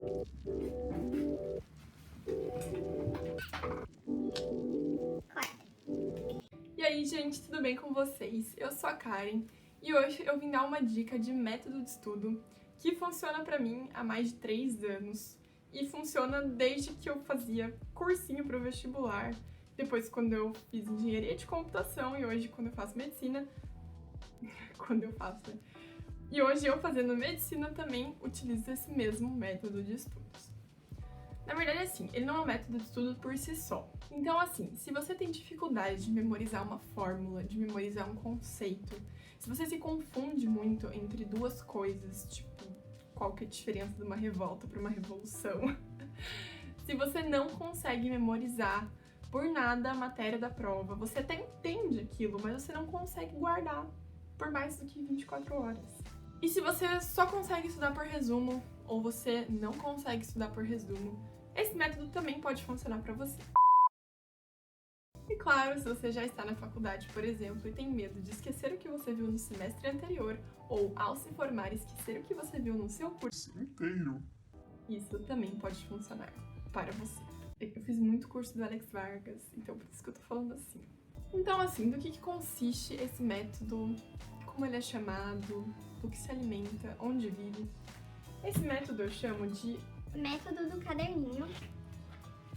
E aí, gente, tudo bem com vocês? Eu sou a Karen e hoje eu vim dar uma dica de método de estudo que funciona pra mim há mais de 3 anos e funciona desde que eu fazia cursinho pro vestibular, depois quando eu fiz engenharia de computação e hoje quando eu faço medicina, né? E hoje eu fazendo medicina também utilizo esse mesmo método de estudos. Na verdade, assim, ele não é um método de estudo por si só. Então, assim, se você tem dificuldade de memorizar uma fórmula, de memorizar um conceito, se você se confunde muito entre duas coisas, tipo, qual que é a diferença de uma revolta para uma revolução, se você não consegue memorizar por nada a matéria da prova, você até entende aquilo, mas você não consegue guardar por mais do que 24 horas. E se você só consegue estudar por resumo, ou você não consegue estudar por resumo, esse método também pode funcionar para você. E claro, se você já está na faculdade, por exemplo, e tem medo de esquecer o que você viu no semestre anterior, ou ao se formar, esquecer o que você viu no seu curso inteiro, isso também pode funcionar para você. Eu fiz muito curso do Alex Vargas, então por isso que eu tô falando assim. Então, assim, do que consiste esse método, como ele é chamado, do que se alimenta, onde vive? Esse método eu chamo de método do caderninho,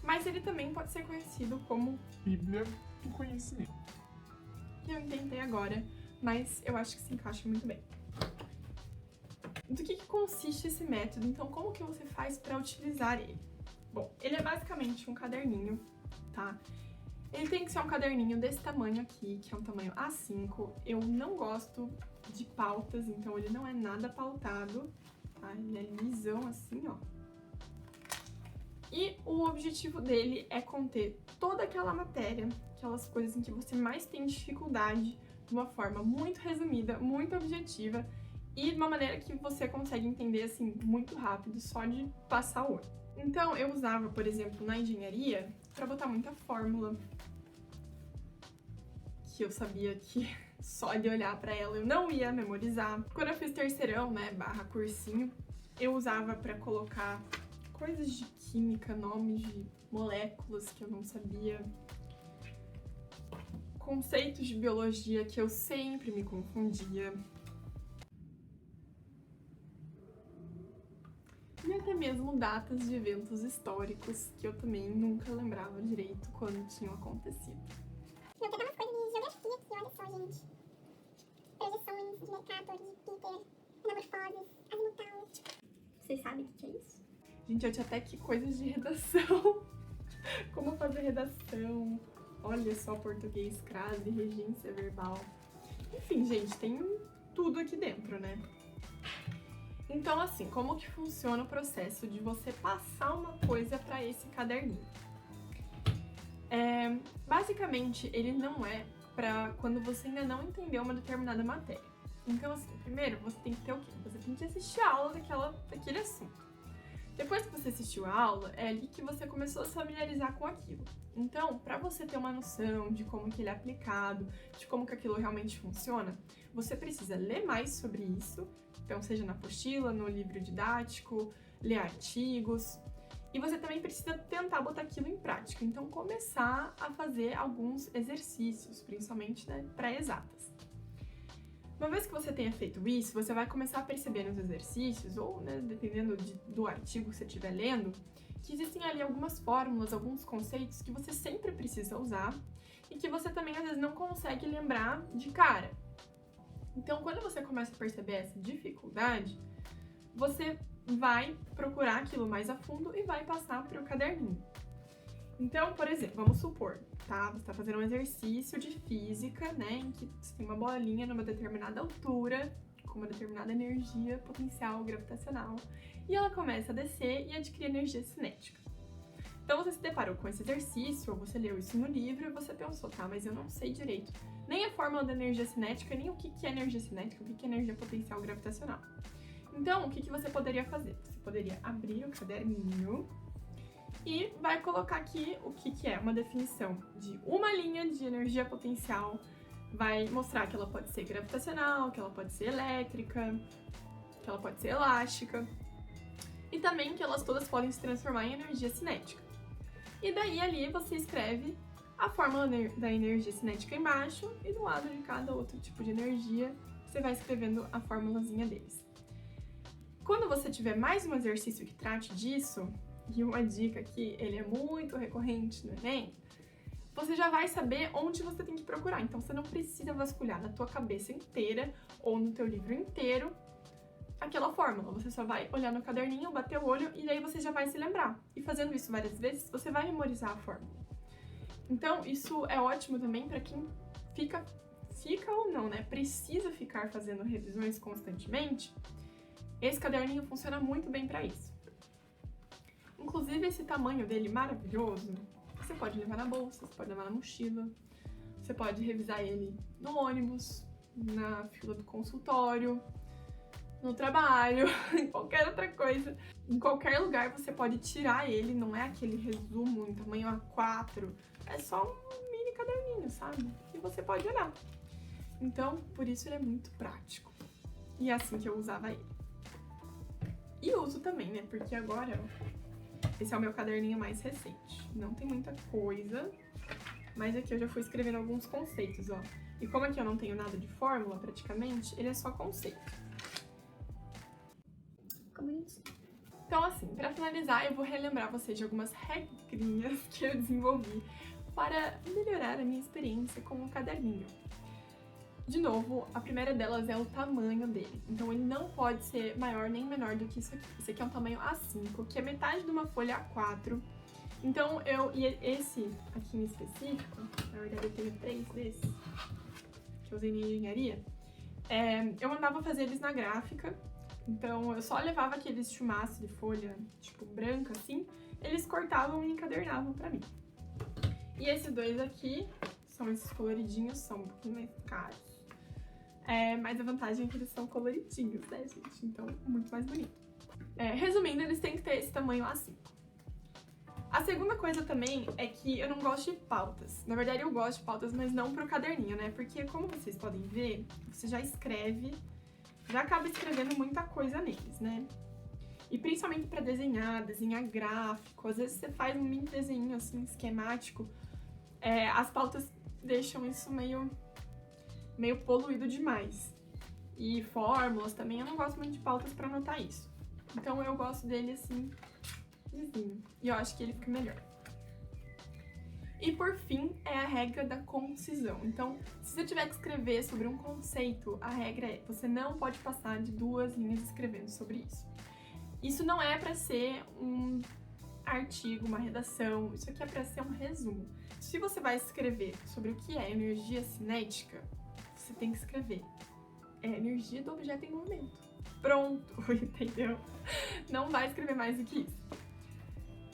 mas ele também pode ser conhecido como Bíblia do Conhecimento. Que eu inventei agora, mas eu acho que se encaixa muito bem. Do que consiste esse método? Então, como que você faz para utilizar ele? Bom, ele é basicamente um caderninho, tá? Ele tem que ser um caderninho desse tamanho aqui, que é um tamanho A5. Eu não gosto de pautas, então ele não é nada pautado, tá? Ele é lisão assim, ó. E o objetivo dele é conter toda aquela matéria, aquelas coisas em que você mais tem dificuldade, de uma forma muito resumida, muito objetiva e de uma maneira que você consegue entender assim muito rápido, só de passar o olho. Então eu usava, por exemplo, na engenharia, para botar muita fórmula, que eu sabia que só de olhar para ela eu não ia memorizar. Quando eu fiz terceirão, né, / cursinho, eu usava para colocar coisas de química, nomes de moléculas que eu não sabia, conceitos de biologia que eu sempre me confundia, e até mesmo datas de eventos históricos que eu também nunca lembrava direito quando tinham acontecido. Eu tenho umas coisas de geografia aqui, olha só, gente. Projeções de Mercator, de Peter, anamorfoses, azimutal. Vocês sabem o que é isso? Gente, eu tinha até que coisas de redação. Como fazer redação. Olha só, português, crase, regência verbal. Enfim, gente, tem tudo aqui dentro, né? Então, assim, como que funciona o processo de você passar uma coisa para esse caderninho? Basicamente, ele não é para quando você ainda não entendeu uma determinada matéria. Então, assim, primeiro você tem que ter o quê? Você tem que assistir a aula daquele assunto. Depois que você assistiu a aula, é ali que você começou a se familiarizar com aquilo. Então, para você ter uma noção de como que ele é aplicado, de como que aquilo realmente funciona, você precisa ler mais sobre isso, então seja na apostila, no livro didático, ler artigos, e você também precisa tentar botar aquilo em prática, então começar a fazer alguns exercícios, principalmente, né, pré-exatas. Uma vez que você tenha feito isso, você vai começar a perceber nos exercícios, ou, né, dependendo do artigo que você estiver lendo, que existem ali algumas fórmulas, alguns conceitos que você sempre precisa usar e que você também, às vezes, não consegue lembrar de cara. Então, quando você começa a perceber essa dificuldade, você vai procurar aquilo mais a fundo e vai passar para o caderninho. Então, por exemplo, vamos supor, tá? Você está fazendo um exercício de física, né? Em que você tem uma bolinha numa determinada altura, com uma determinada energia potencial gravitacional, e ela começa a descer e adquirir energia cinética. Então você se deparou com esse exercício, ou você leu isso no livro, e você pensou, tá, mas eu não sei direito nem a fórmula da energia cinética, nem o que é energia cinética, o que é energia potencial gravitacional. Então, o que você poderia fazer? Você poderia abrir o caderninho e vai colocar aqui o que é uma definição de uma linha de energia potencial. Vai mostrar que ela pode ser gravitacional, que ela pode ser elétrica, que ela pode ser elástica. E também que elas todas podem se transformar em energia cinética. E daí ali você escreve a fórmula da energia cinética embaixo e do lado de cada outro tipo de energia você vai escrevendo a formulazinha deles. Quando você tiver mais um exercício que trate disso, e uma dica aqui, ele é muito recorrente no Enem, você já vai saber onde você tem que procurar. Então você não precisa vasculhar na tua cabeça inteira ou no teu livro inteiro aquela fórmula. Você só vai olhar no caderninho, bater o olho e daí você já vai se lembrar. E fazendo isso várias vezes, você vai memorizar a fórmula. Então isso é ótimo também para quem fica ou não, né? Precisa ficar fazendo revisões constantemente. Esse caderninho funciona muito bem para isso. Inclusive esse tamanho dele maravilhoso, você pode levar na bolsa, você pode levar na mochila, você pode revisar ele no ônibus, na fila do consultório, no trabalho, em qualquer outra coisa. Em qualquer lugar você pode tirar ele, não é aquele resumo em tamanho A4, é só um mini caderninho, sabe? E você pode olhar. Então, por isso ele é muito prático. E é assim que eu usava ele. E uso também, né? Porque agora, ó, esse é o meu caderninho mais recente. Não tem muita coisa, mas aqui eu já fui escrevendo alguns conceitos, ó. E como aqui eu não tenho nada de fórmula, praticamente, ele é só conceito. Então, assim, pra finalizar, eu vou relembrar vocês de algumas regrinhas que eu desenvolvi para melhorar a minha experiência com o caderninho. De novo, a primeira delas é o tamanho dele. Então ele não pode ser maior nem menor do que isso aqui. Esse aqui é um tamanho A5, que é metade de uma folha A4. Então esse aqui em específico, na verdade eu tenho 3 desses, que eu usei na engenharia, eu mandava fazer eles na gráfica. Então eu só levava aqueles chumaços de folha, tipo, branca assim, eles cortavam e encadernavam pra mim. E esses dois aqui, são esses coloridinhos, são um pouquinho mais caros. Mas a vantagem é que eles são coloridinhos, né, gente? Então, muito mais bonito. Resumindo, eles têm que ter esse tamanho A5. A segunda coisa também é que eu não gosto de pautas. Na verdade, eu gosto de pautas, mas não pro caderninho, né? Porque, como vocês podem ver, você já acaba escrevendo muita coisa neles, né? E principalmente pra desenhar gráfico, às vezes você faz um mini desenho, assim, esquemático. As pautas deixam isso meio poluído demais. E fórmulas também, eu não gosto muito de pautas pra anotar isso. Então eu gosto dele assim, lisinho. E eu acho que ele fica melhor. E por fim, é a regra da concisão. Então, se você tiver que escrever sobre um conceito, a regra é: você não pode passar de 2 linhas escrevendo sobre isso. Isso não é pra ser um artigo, uma redação, isso aqui é pra ser um resumo. Se você vai escrever sobre o que é energia cinética, você tem que escrever energia do objeto em movimento. Pronto, entendeu? Não vai escrever mais do que isso.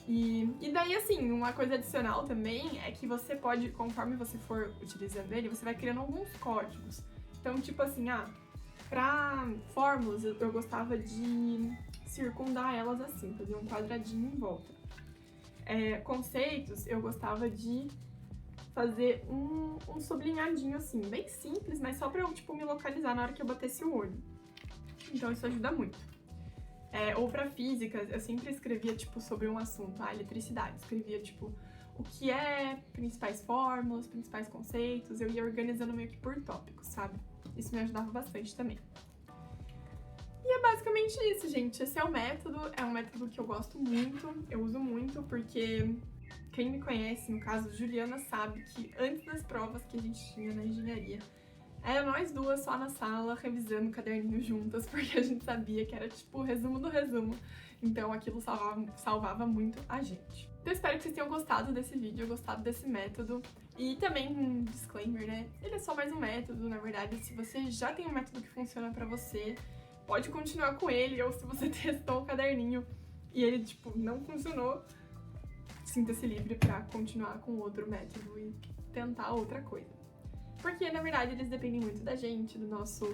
E daí, assim, uma coisa adicional também é que você pode, conforme você for utilizando ele, você vai criando alguns códigos. Então, tipo assim, pra fórmulas eu gostava de circundar elas assim, fazer um quadradinho em volta. Conceitos, eu gostava de fazer um sublinhadinho assim, bem simples, mas só pra eu, tipo, me localizar na hora que eu batesse o olho. Então isso ajuda muito. Ou pra física, eu sempre escrevia, tipo, sobre um assunto, eletricidade. Escrevia, tipo, o que é, principais fórmulas, principais conceitos, eu ia organizando meio que por tópicos, sabe? Isso me ajudava bastante também. E é basicamente isso, gente. Esse é um método que eu gosto muito, eu uso muito, porque quem me conhece, no caso Juliana, sabe que antes das provas que a gente tinha na engenharia, era nós duas só na sala, revisando o caderninho juntas, porque a gente sabia que era tipo o resumo do resumo. Então aquilo salvava muito a gente. Então eu espero que vocês tenham gostado desse vídeo, gostado desse método. E também um disclaimer, né? Ele é só mais um método, na verdade. Se você já tem um método que funciona pra você, pode continuar com ele. Ou se você testou o caderninho e ele, tipo, não funcionou, sinta-se livre pra continuar com outro método e tentar outra coisa. Porque, na verdade, eles dependem muito da gente, da nossa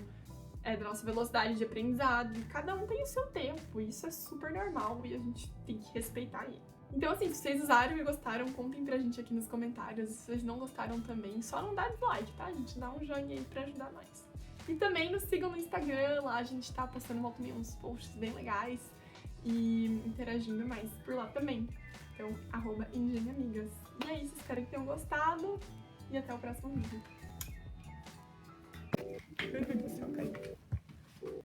velocidade de aprendizado, e cada um tem o seu tempo, e isso é super normal, e a gente tem que respeitar ele. Então, assim, se vocês usaram e gostaram, contem pra gente aqui nos comentários. Se vocês não gostaram também, só não dá dislike, tá, gente? Dá um joinha aí pra ajudar nós. E também nos sigam no Instagram, lá a gente tá postando volta e meia uns posts bem legais. e interagindo mais por lá também. Então, @engenhamigas. E é isso, espero que tenham gostado e até o próximo vídeo.